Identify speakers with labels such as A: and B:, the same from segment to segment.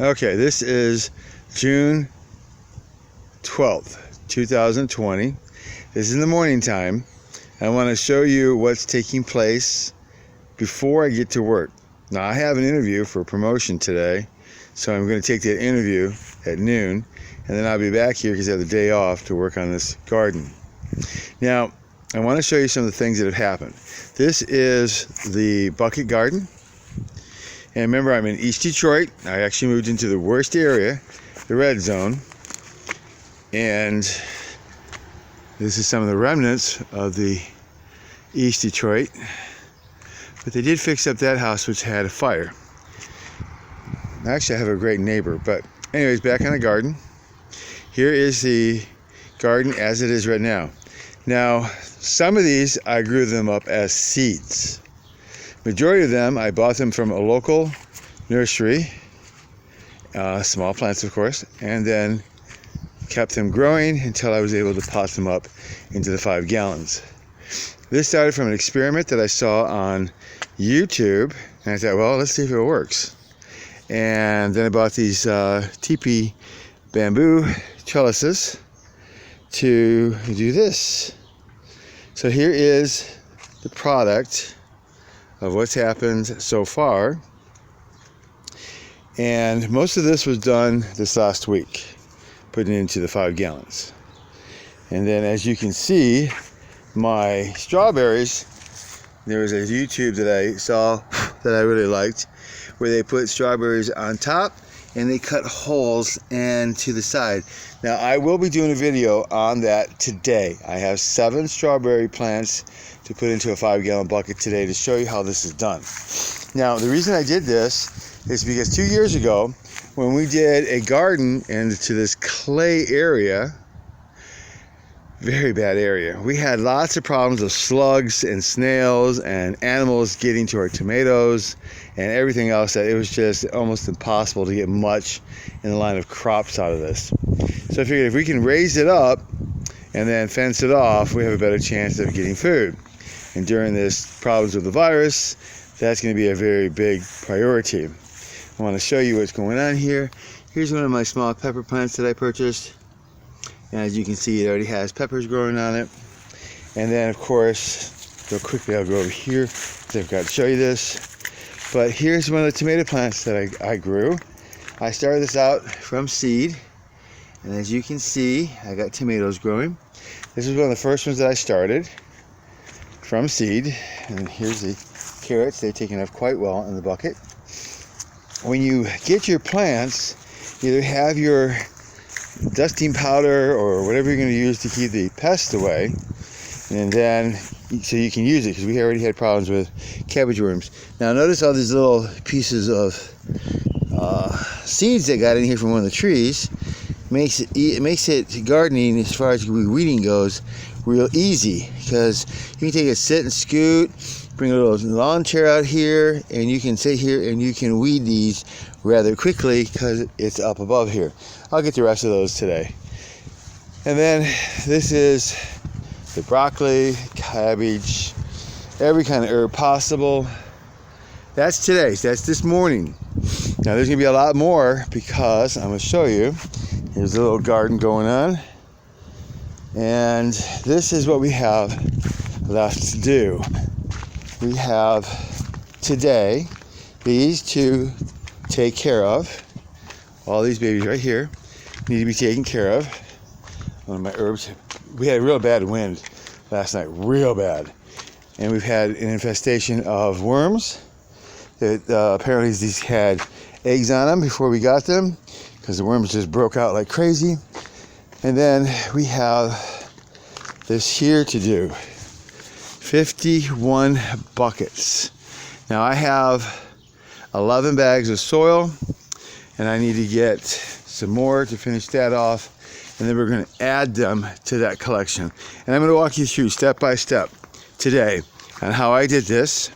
A: Okay, this is June 12th, 2020. This is in the morning time. I want to show you what's taking place before I get to work. Now, I have an interview for promotion today, so I'm going to take that interview at noon, and then I'll be back here because I have the day off to work on this garden. Now, I want to show you some of the things that have happened. This is the bucket garden. And remember, I'm in East Detroit. I actually moved into the worst area, the red zone. And this is some of the remnants of the East Detroit. But they did fix up that house, which had a fire. Actually, I have a great neighbor. But anyways, back on the garden. Here is the garden as it is right now. Now, some of these, I grew them up as seeds. Majority of them, I bought them from a local nursery, small plants of course, and then kept them growing until I was able to pot them up into the 5 gallons. This started from an experiment that I saw on YouTube, and I thought, well, let's see if it works. And then I bought these teepee bamboo trellises to do this. So here is the product of what's happened so far, and most of this was done this last week, putting it into the 5 gallons. And then, as you can see, my strawberries, there was a YouTube that I saw that I really liked, where they put strawberries on top and they cut holes and to the side. Now, I will be doing a video on that today. I have 7 strawberry plants to put into a 5 gallon bucket today to show you how this is done. Now, the reason I did this is because 2 years ago, when we did a garden into this clay area, very bad area, we had lots of problems of slugs and snails and animals getting to our tomatoes and everything else, that it was just almost impossible to get much in the line of crops out of this. So I figured if we can raise it up and then fence it off, we have a better chance of getting food. And during this problems with the virus, that's going to be a very big priority. I want to show you what's going on here. Here's one of my small pepper plants that I purchased. And as you can see, it already has peppers growing on it. And then, of course, real quickly, I'll go over here. I've got to show you this. But here's one of the tomato plants that I grew. I started this out from seed. And as you can see, I got tomatoes growing. This is one of the first ones that I started from seed. And here's the carrots. They've taken off quite well in the bucket. When you get your plants, either have your dusting powder or whatever you're going to use to keep the pests away, and then so you can use it, because we already had problems with cabbage worms. Now notice all these little pieces of seeds that got in here from one of the trees. It makes it gardening, as far as weeding goes, real easy, because you can take a sit and scoot, bring a little lawn chair out here, and you can sit here and you can weed these rather quickly because it's up above here. I'll get the rest of those today. And then this is the broccoli, cabbage, every kind of herb possible. That's today. That's this morning. Now there's going to be a lot more, because I'm going to show you. Here's a little garden going on. And this is what we have left to do. We have today these to take care of. All these babies right here need to be taken care of. One of my herbs. We had a real bad wind last night, real bad. And we've had an infestation of worms. That apparently these had eggs on them before we got them, because the worms just broke out like crazy. And then we have this here to do. 51 buckets. Now I have 11 bags of soil, and I need to get some more to finish that off, and then we're going to add them to that collection. And I'm going to walk you through step by step today on how I did this.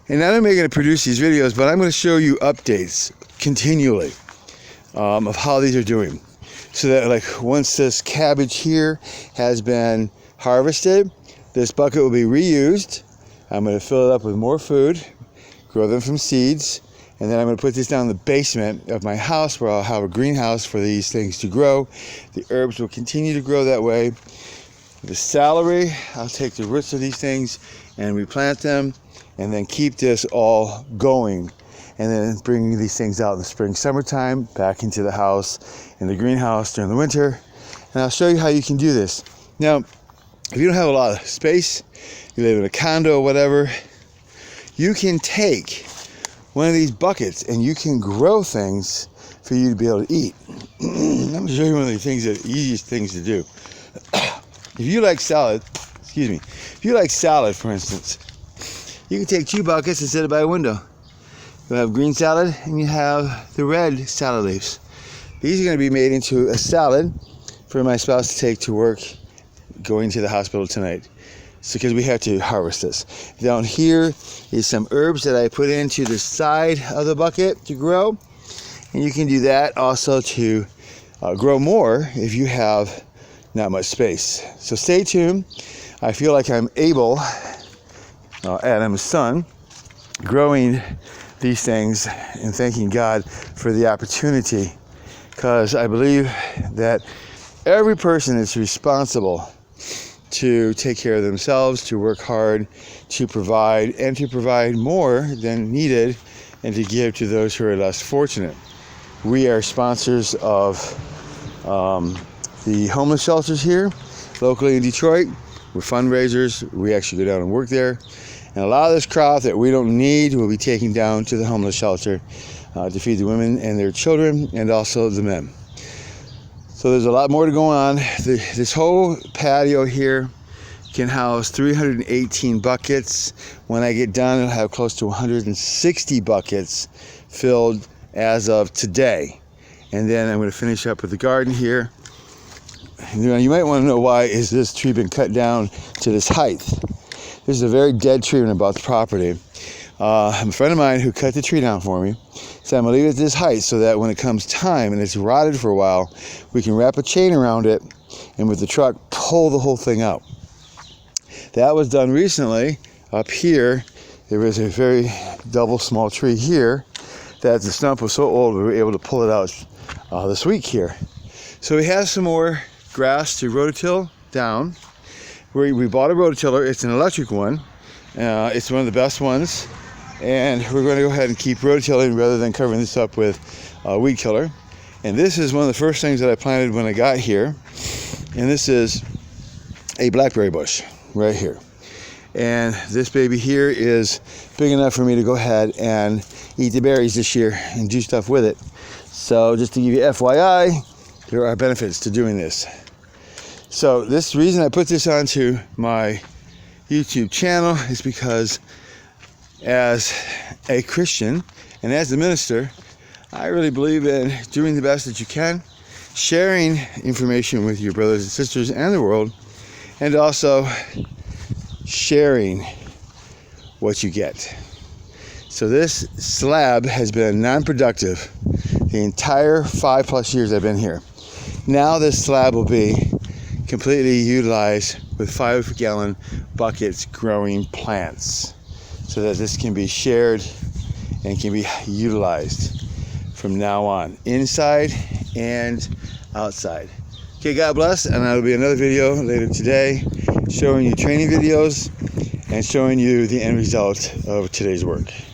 A: And not only am I going to produce these videos, but I'm going to show you updates continually of how these are doing. So that, like, once this cabbage here has been harvested, this bucket will be reused. I'm going to fill it up with more food, grow them from seeds, And then I'm going to put this down in the basement of my house where I'll have a greenhouse for these things to grow. The herbs will continue to grow that way. The celery, I'll take the roots of these things and replant them, and then keep this all going. And then bring these things out in the spring, summertime, back into the house, in the greenhouse during the winter. And I'll show you how you can do this. Now, if you don't have a lot of space, you live in a condo or whatever, you can take one of these buckets and you can grow things for you to be able to eat. I'm going to show you one of the things, the easiest things to do. If you like salad, if you like salad, for instance, you can take 2 buckets and set it by a window. You have green salad and you have the red salad leaves. These are going to be made into a salad for my spouse to take to work going to the hospital tonight. So, because we have to harvest this. Down here is some herbs that I put into the side of the bucket to grow. And you can do that also to grow more if you have not much space. So stay tuned. I feel like I'm able, Adam's son, growing these things and thanking God for the opportunity, because I believe that every person is responsible to take care of themselves, to work hard, to provide, and to provide more than needed, and to give to those who are less fortunate. We are sponsors of the homeless shelters here locally in Detroit. We're fundraisers. We actually go down and work there. And a lot of this crop that we don't need will be taken down to the homeless shelter to feed the women and their children, and also the men. So there's a lot more to go on. This whole patio here can house 318 buckets. When I get done, it'll have close to 160 buckets filled as of today. And then I'm going to finish up with the garden here. You might want to know, why is this tree been cut down to this height? This is a very dead tree on about the property. A friend of mine who cut the tree down for me said, I'm going to leave it at this height so that when it comes time and it's rotted for a while, we can wrap a chain around it and with the truck pull the whole thing out. That was done recently. Up here, there was a very double small tree here that the stump was so old we were able to pull it out this week here. So we have some more grass to rototill down. We bought a rototiller. It's an electric one. It's one of the best ones. And we're going to go ahead and keep rototilling rather than covering this up with a weed killer. And this is one of the first things that I planted when I got here. And this is a blackberry bush right here. And this baby here is big enough for me to go ahead and eat the berries this year and do stuff with it. So just to give you FYI, there are benefits to doing this. So this reason I put this onto my YouTube channel is because as a Christian and as a minister, I really believe in doing the best that you can, sharing information with your brothers and sisters and the world, and also sharing what you get. So this slab has been non-productive the entire 5+ years I've been here. Now this slab will be completely utilized with 5-gallon buckets growing plants, so that this can be shared and can be utilized from now on, inside and outside. Okay, God bless, and that'll be another video later today showing you training videos and showing you the end result of today's work.